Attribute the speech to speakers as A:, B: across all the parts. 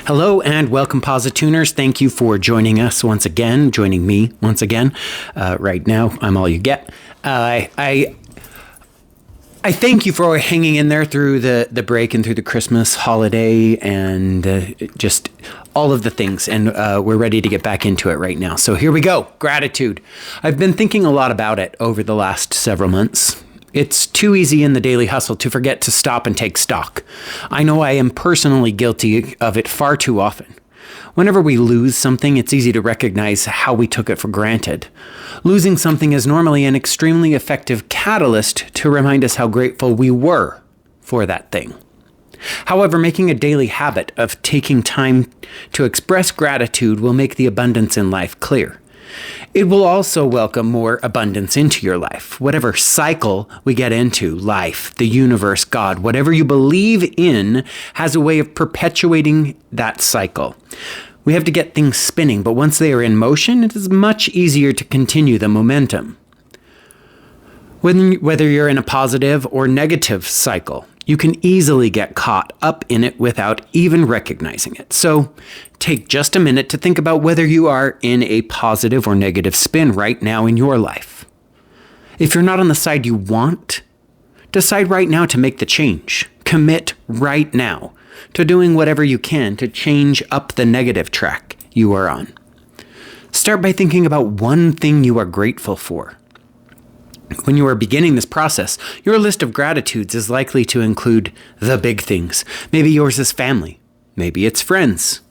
A: Hello and welcome, Posituners. Thank you for joining me once again. Right now, I'm all you get. I thank you for hanging in there through the break and through the Christmas holiday and just all of the things. And we're ready to get back into it right now. So here we go. Gratitude. I've been thinking a lot about it over the last several months. It's too easy in the daily hustle to forget to stop and take stock. I know I am personally guilty of it far too often. Whenever we lose something, it's easy to recognize how we took it for granted. Losing something is normally an extremely effective catalyst to remind us how grateful we were for that thing. However, making a daily habit of taking time to express gratitude will make the abundance in life clear. It will also welcome more abundance into your life. Whatever cycle we get into, life, the universe, God, whatever you believe in has a way of perpetuating that cycle. We have to get things spinning, but once they are in motion, it is much easier to continue the momentum. Whether you're in a positive or negative cycle, you can easily get caught up in it without even recognizing it. So take just a minute to think about whether you are in a positive or negative spin right now in your life. If you're not on the side you want, decide right now to make the change. Commit right now to doing whatever you can to change up the negative track you are on. Start by thinking about one thing you are grateful for. When you are beginning this process, your list of gratitudes is likely to include the big things. Maybe yours is family. Maybe it's friends.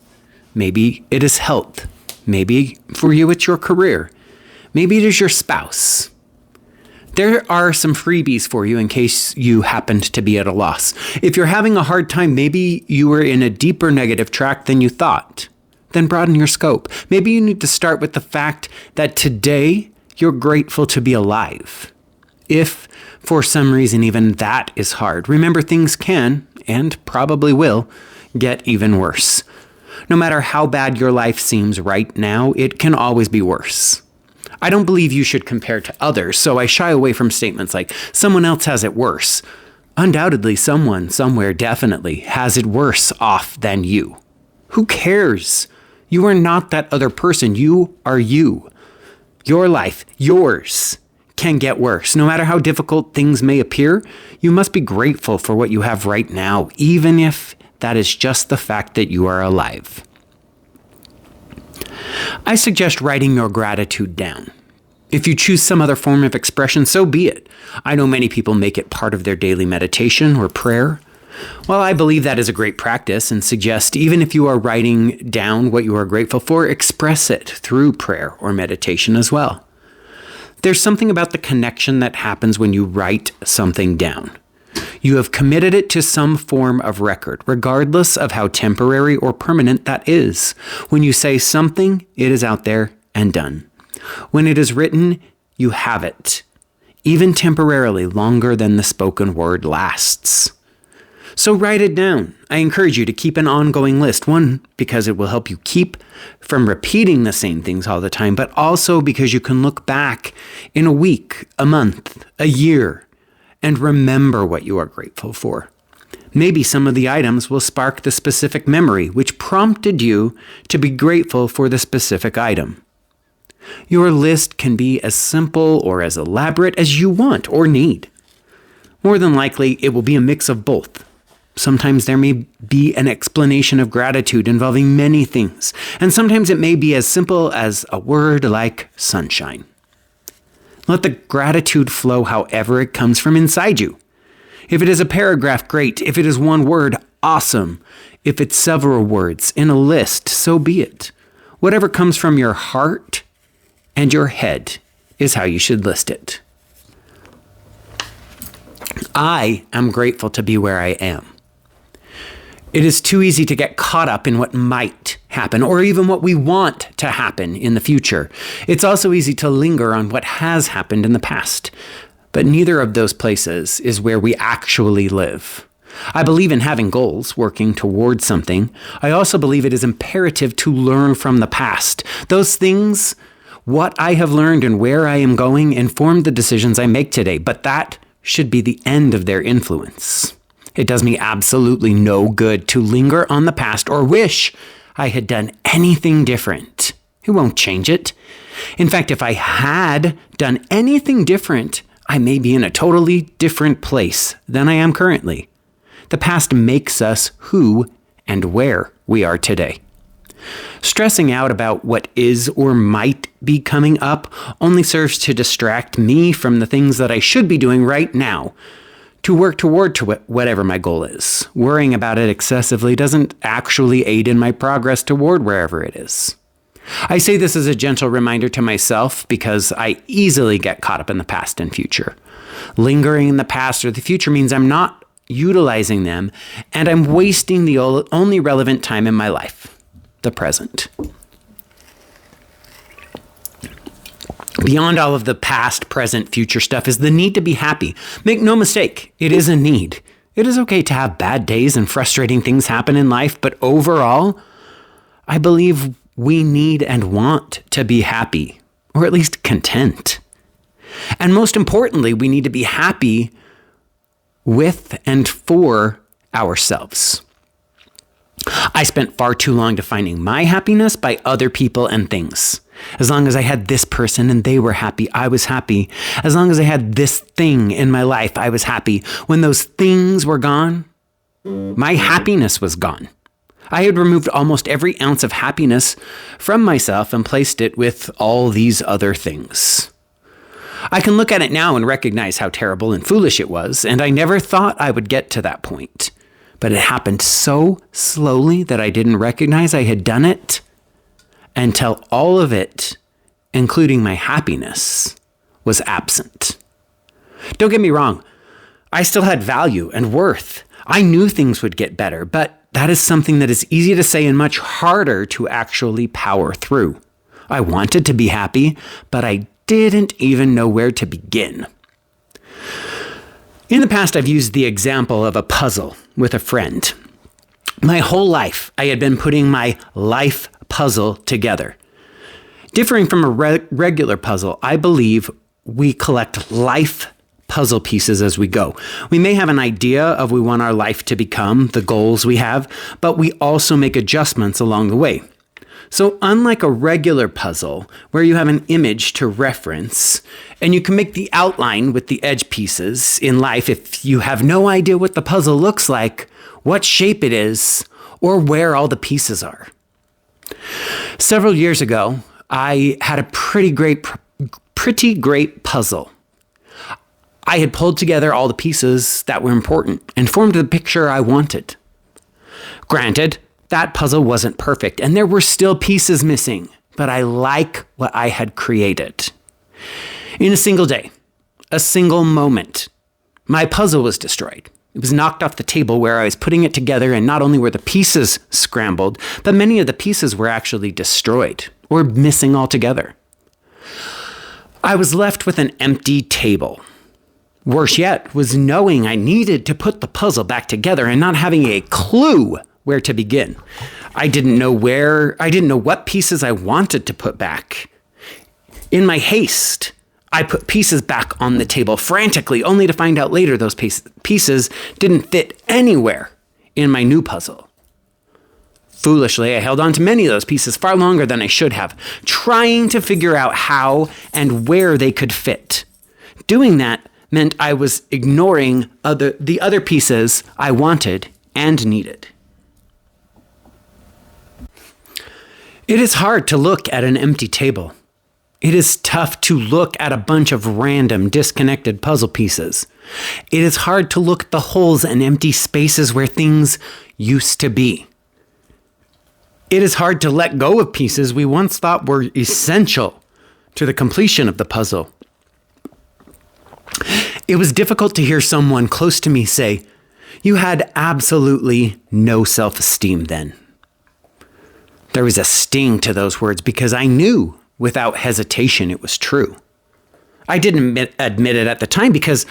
A: Maybe it is health. Maybe for you it's your career. Maybe it is your spouse. There are some freebies for you in case you happened to be at a loss. If you're having a hard time, maybe you were in a deeper negative track than you thought. Then broaden your scope. Maybe you need to start with the fact that today you're grateful to be alive. If, for some reason, even that is hard, remember things can, and probably will, get even worse. No matter how bad your life seems right now, it can always be worse. I don't believe you should compare to others, so I shy away from statements like, someone else has it worse. Undoubtedly, someone, somewhere, definitely has it worse off than you. Who cares? You are not that other person. You are you. Your life, yours, can get worse. No matter how difficult things may appear, you must be grateful for what you have right now, even if that is just the fact that you are alive. I suggest writing your gratitude down. If you choose some other form of expression, so be it. I know many people make it part of their daily meditation or prayer. Well, I believe that is a great practice and suggest even if you are writing down what you are grateful for, express it through prayer or meditation as well. There's something about the connection that happens when you write something down. You have committed it to some form of record, regardless of how temporary or permanent that is. When you say something, it is out there and done. When it is written, you have it, even temporarily longer than the spoken word lasts. So write it down. I encourage you to keep an ongoing list. One, because it will help you keep from repeating the same things all the time, but also because you can look back in a week, a month, a year, and remember what you are grateful for. Maybe some of the items will spark the specific memory which prompted you to be grateful for the specific item. Your list can be as simple or as elaborate as you want or need. More than likely, it will be a mix of both. Sometimes there may be an explanation of gratitude involving many things, and sometimes it may be as simple as a word like sunshine. Let the gratitude flow however it comes from inside you. If it is a paragraph, great. If it is one word, awesome. If it's several words in a list, so be it. Whatever comes from your heart and your head is how you should list it. I am grateful to be where I am. It is too easy to get caught up in what might happen or even what we want to happen in the future. It's also easy to linger on what has happened in the past, but neither of those places is where we actually live. I believe in having goals, working towards something. I also believe it is imperative to learn from the past. Those things, what I have learned and where I am going, inform the decisions I make today, but that should be the end of their influence. It does me absolutely no good to linger on the past or wish I had done anything different. It won't change it. In fact, if I had done anything different, I may be in a totally different place than I am currently. The past makes us who and where we are today. Stressing out about what is or might be coming up only serves to distract me from the things that I should be doing right now to work toward whatever my goal is. Worrying about it excessively doesn't actually aid in my progress toward wherever it is. I say this as a gentle reminder to myself because I easily get caught up in the past and future. Lingering in the past or the future means I'm not utilizing them and I'm wasting the only relevant time in my life, the present. Beyond all of the past, present, future stuff is the need to be happy. Make no mistake, it is a need. It is okay to have bad days and frustrating things happen in life, but overall, I believe we need and want to be happy, or at least content. And most importantly, we need to be happy with and for ourselves. I spent far too long defining my happiness by other people and things. As long as I had this person and they were happy, I was happy. As long as I had this thing in my life, I was happy. When those things were gone, my happiness was gone. I had removed almost every ounce of happiness from myself and placed it with all these other things. I can look at it now and recognize how terrible and foolish it was, and I never thought I would get to that point. But it happened so slowly that I didn't recognize I had done it until all of it, including my happiness, was absent. Don't get me wrong, I still had value and worth. I knew things would get better, but that is something that is easy to say and much harder to actually power through. I wanted to be happy, but I didn't even know where to begin. In the past, I've used the example of a puzzle with a friend. My whole life, I had been putting my life puzzle together. Differing from a regular puzzle, I believe we collect life puzzle pieces as we go. We may have an idea of we want our life to become, the goals we have, but we also make adjustments along the way. So unlike a regular puzzle where you have an image to reference and you can make the outline with the edge pieces, in life, if you have no idea what the puzzle looks like, what shape it is, or where all the pieces are. Several years ago, I had a pretty great puzzle. I had pulled together all the pieces that were important and formed the picture I wanted. Granted, that puzzle wasn't perfect and there were still pieces missing, but I like what I had created. In a single day, a single moment, my puzzle was destroyed. It was knocked off the table where I was putting it together, and not only were the pieces scrambled, but many of the pieces were actually destroyed or missing altogether. I was left with an empty table. Worse yet was knowing I needed to put the puzzle back together and not having a clue where to begin. I didn't know what pieces I wanted to put back. In my haste, I put pieces back on the table frantically, only to find out later those pieces didn't fit anywhere in my new puzzle. Foolishly, I held on to many of those pieces far longer than I should have, trying to figure out how and where they could fit. Doing that meant I was ignoring the other pieces I wanted and needed. It is hard to look at an empty table. It is tough to look at a bunch of random, disconnected puzzle pieces. It is hard to look at the holes and empty spaces where things used to be. It is hard to let go of pieces we once thought were essential to the completion of the puzzle. It was difficult to hear someone close to me say, "You had absolutely no self-esteem then." There was a sting to those words because I knew without hesitation it was true. I didn't admit it at the time because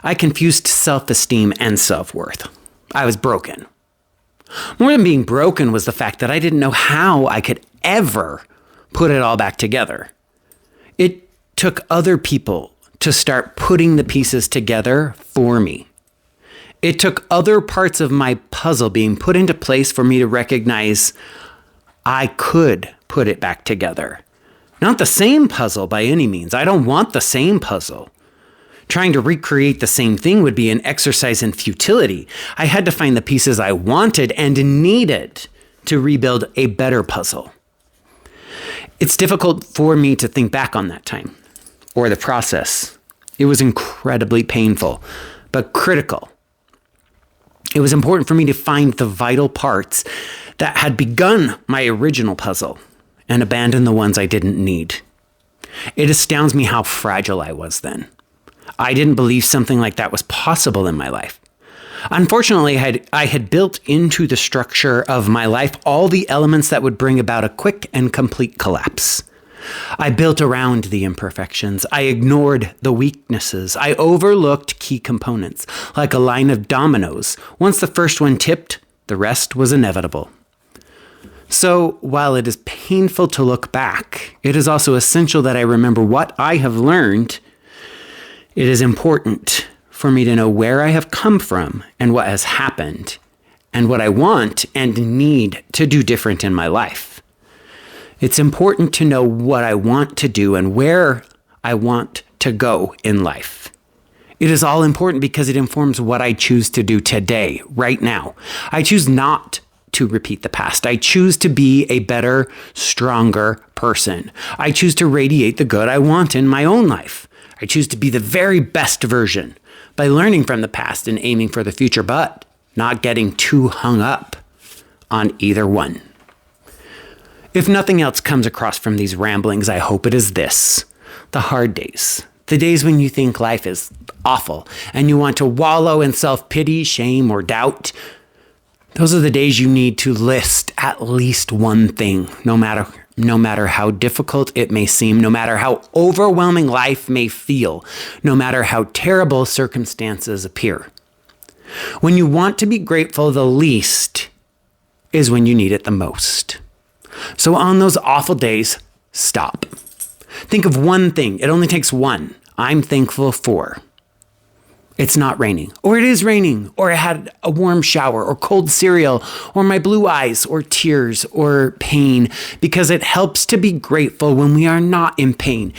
A: I confused self-esteem and self-worth. I was broken. More than being broken was the fact that I didn't know how I could ever put it all back together. It took other people to start putting the pieces together for me. It took other parts of my puzzle being put into place for me to recognize I could put it back together. Not the same puzzle by any means. I don't want the same puzzle. Trying to recreate the same thing would be an exercise in futility. I had to find the pieces I wanted and needed to rebuild a better puzzle. It's difficult for me to think back on that time or the process. It was incredibly painful, but critical. It was important for me to find the vital parts that had begun my original puzzle and abandon the ones I didn't need. It astounds me how fragile I was then. I didn't believe something like that was possible in my life. Unfortunately, I had built into the structure of my life all the elements that would bring about a quick and complete collapse. I built around the imperfections. I ignored the weaknesses. I overlooked key components, like a line of dominoes. Once the first one tipped, the rest was inevitable. So, while it is painful to look back, it is also essential that I remember what I have learned. It is important for me to know where I have come from and what has happened and what I want and need to do different in my life. It's important to know what I want to do and where I want to go in life. It is all important because it informs what I choose to do today, right now. I choose not to repeat the past. I choose to be a better, stronger person. I choose to radiate the good I want in my own life. I choose to be the very best version by learning from the past and aiming for the future, but not getting too hung up on either one. If nothing else comes across from these ramblings, I hope it is this: the hard days, the days when you think life is awful and you want to wallow in self-pity, shame, or doubt. Those are the days you need to list at least one thing, no matter how difficult it may seem, no matter how overwhelming life may feel, no matter how terrible circumstances appear. When you want to be grateful the least is when you need it the most. So on those awful days, stop. Think of one thing. It only takes one. I'm thankful for. It's not raining, or it is raining, or I had a warm shower, or cold cereal, or my blue eyes, or tears, or pain, because it helps to be grateful when we are not in pain.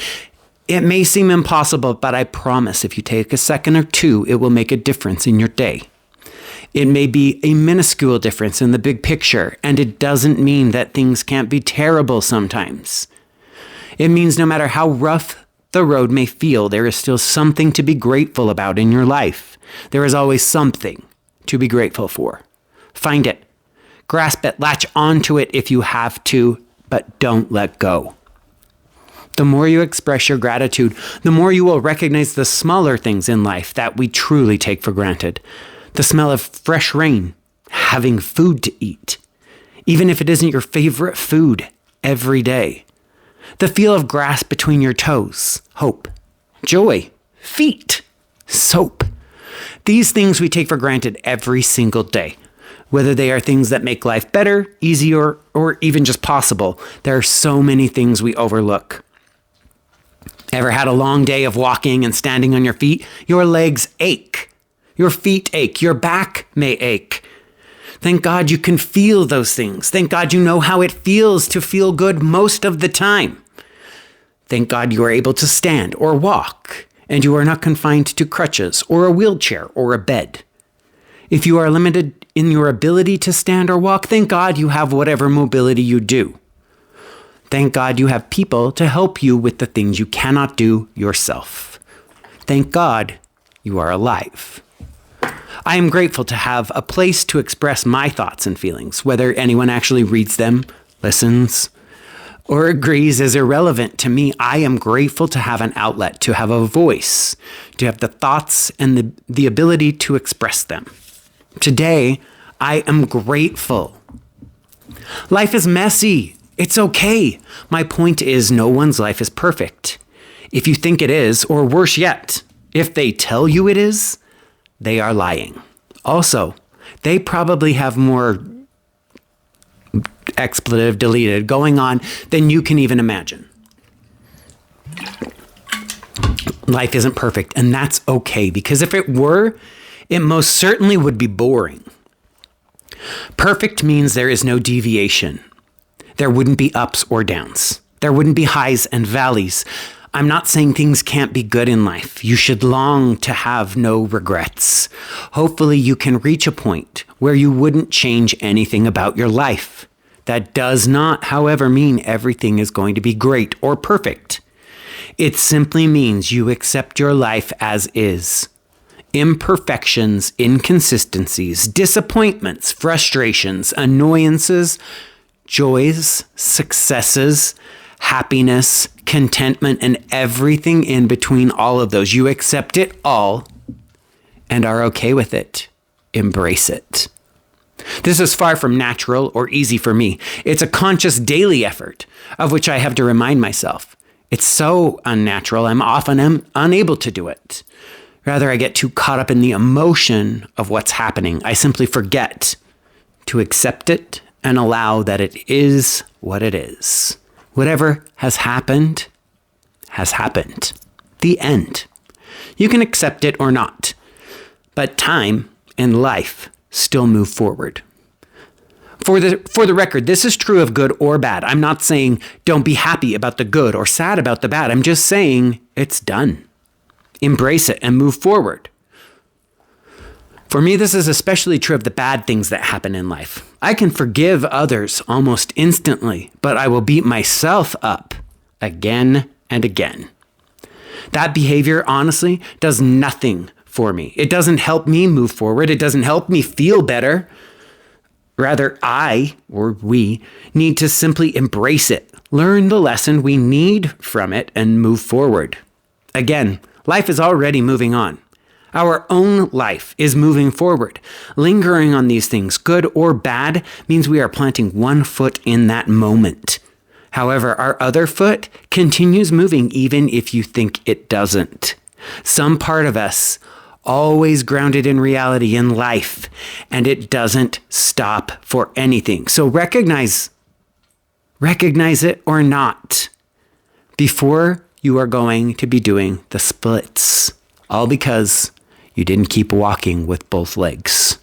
A: It may seem impossible, but I promise if you take a second or two, it will make a difference in your day. It may be a minuscule difference in the big picture, and it doesn't mean that things can't be terrible sometimes. It means no matter how rough the road may feel, there is still something to be grateful about in your life. There is always something to be grateful for. Find it, grasp it, latch onto it if you have to, but don't let go. The more you express your gratitude, the more you will recognize the smaller things in life that we truly take for granted. The smell of fresh rain, having food to eat, even if it isn't your favorite food every day. The feel of grass between your toes, hope, joy, feet, soap. These things we take for granted every single day. Whether they are things that make life better, easier, or even just possible, there are so many things we overlook. Ever had a long day of walking and standing on your feet? Your legs ache. Your feet ache. Your back may ache. Thank God you can feel those things. Thank God you know how it feels to feel good most of the time. Thank God you are able to stand or walk, and you are not confined to crutches or a wheelchair or a bed. If you are limited in your ability to stand or walk, thank God you have whatever mobility you do. Thank God you have people to help you with the things you cannot do yourself. Thank God you are alive. I am grateful to have a place to express my thoughts and feelings. Whether anyone actually reads them, listens, or agrees is irrelevant to me. I am grateful to have an outlet, to have a voice, to have the thoughts and the ability to express them. Today, I am grateful. Life is messy. It's okay. My point is, no one's life is perfect. If you think it is, or worse yet, if they tell you it is, they are lying. Also, they probably have more expletive deleted going on than you can even imagine. Life isn't perfect, and that's okay, because if it were, It most certainly would be boring. Perfect means there is no deviation. There wouldn't be ups or downs. There wouldn't be highs and valleys. I'm not saying things can't be good in life. You should long to have no regrets. Hopefully you can reach a point where you wouldn't change anything about your life. That does not, however, mean everything is going to be great or perfect. It simply means you accept your life as is. Imperfections, inconsistencies, disappointments, frustrations, annoyances, joys, successes, happiness, contentment, and everything in between all of those. You accept it all and are okay with it. Embrace it. This is far from natural or easy for me. It's a conscious daily effort of which I have to remind myself. It's so unnatural, I'm often unable to do it. Rather, I get too caught up in the emotion of what's happening. I simply forget to accept it and allow that it is what it is. Whatever has happened, has happened. The end. You can accept it or not, but time and life still move forward. For the record, this is true of good or bad. I'm not saying don't be happy about the good or sad about the bad. I'm just saying it's done. Embrace it and move forward. For me, this is especially true of the bad things that happen in life. I can forgive others almost instantly, but I will beat myself up again and again. That behavior, honestly, does nothing for me. It doesn't help me move forward. It doesn't help me feel better. Rather, I, or we, need to simply embrace it, learn the lesson we need from it, and move forward. Again, life is already moving on. Our own life is moving forward. Lingering on these things, good or bad, means we are planting one foot in that moment. However, our other foot continues moving even if you think it doesn't. Some part of us always grounded in reality in life, and it doesn't stop for anything. So recognize it or not before you are going to be doing the splits, all because you didn't keep walking with both legs.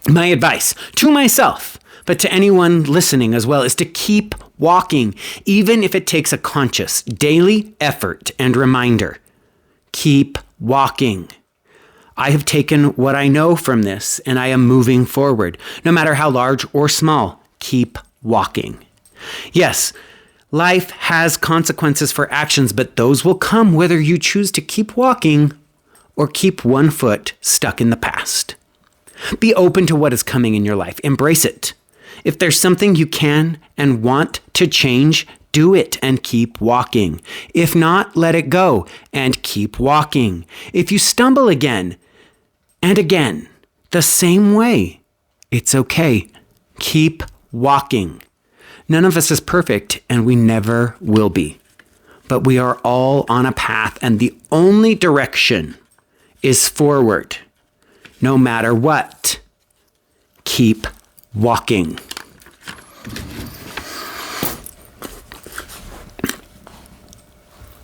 A: My advice to myself, but to anyone listening as well, is to keep walking, even if it takes a conscious daily effort and reminder. Keep walking. I have taken what I know from this and I am moving forward. No matter how large or small, keep walking. Yes, life has consequences for actions, but those will come whether you choose to keep walking or keep one foot stuck in the past. Be open to what is coming in your life. Embrace it. If there's something you can and want to change, do it and keep walking. If not, let it go and keep walking. If you stumble again and again, the same way, it's okay. Keep walking. None of us is perfect, and we never will be. But we are all on a path, and the only direction is forward. No matter what, keep walking.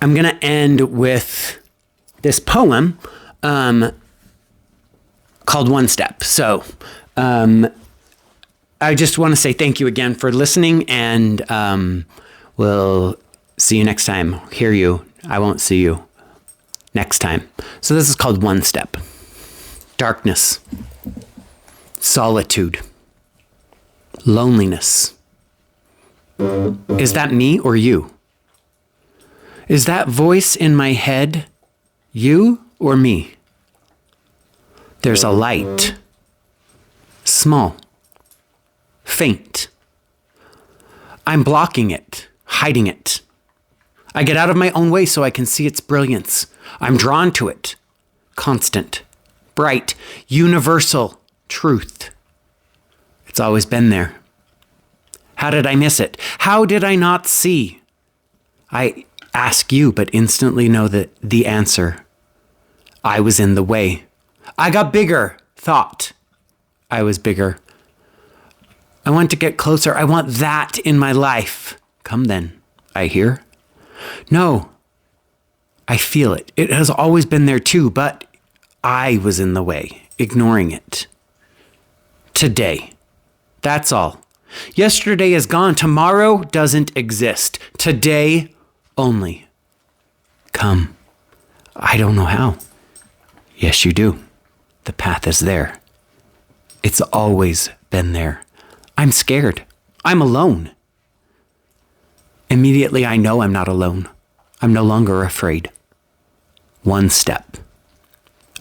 A: I'm going to end with this poem called One Step. So I just want to say thank you again for listening, and we'll see you next time. Hear you. I won't see you next time. So this is called One Step. Darkness, solitude, loneliness. Is that me or you? Is that voice in my head you or me? There's a light, small, faint. I'm blocking it, hiding it. I get out of my own way so I can see its brilliance. I'm drawn to it, constant, bright, universal truth. It's always been there. How did I miss it? How did I not see? I ask you, but instantly know that the answer. I was in the way. I got bigger, thought I was bigger. I want to get closer. I want that in my life. Come then, I hear. No, I feel it. It has always been there too, but I was in the way, ignoring it. Today. That's all. Yesterday is gone. Tomorrow doesn't exist. Today only. Come. I don't know how. Yes, you do. The path is there. It's always been there. I'm scared. I'm alone. Immediately, I know I'm not alone. I'm no longer afraid. One step.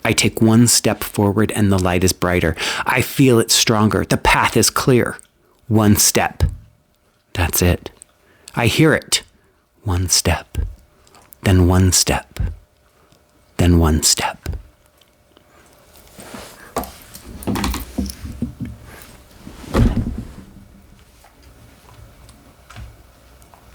A: I take one step forward and the light is brighter. I feel it stronger. The path is clear. One step. That's it. I hear it. One step. Then one step. Then one step.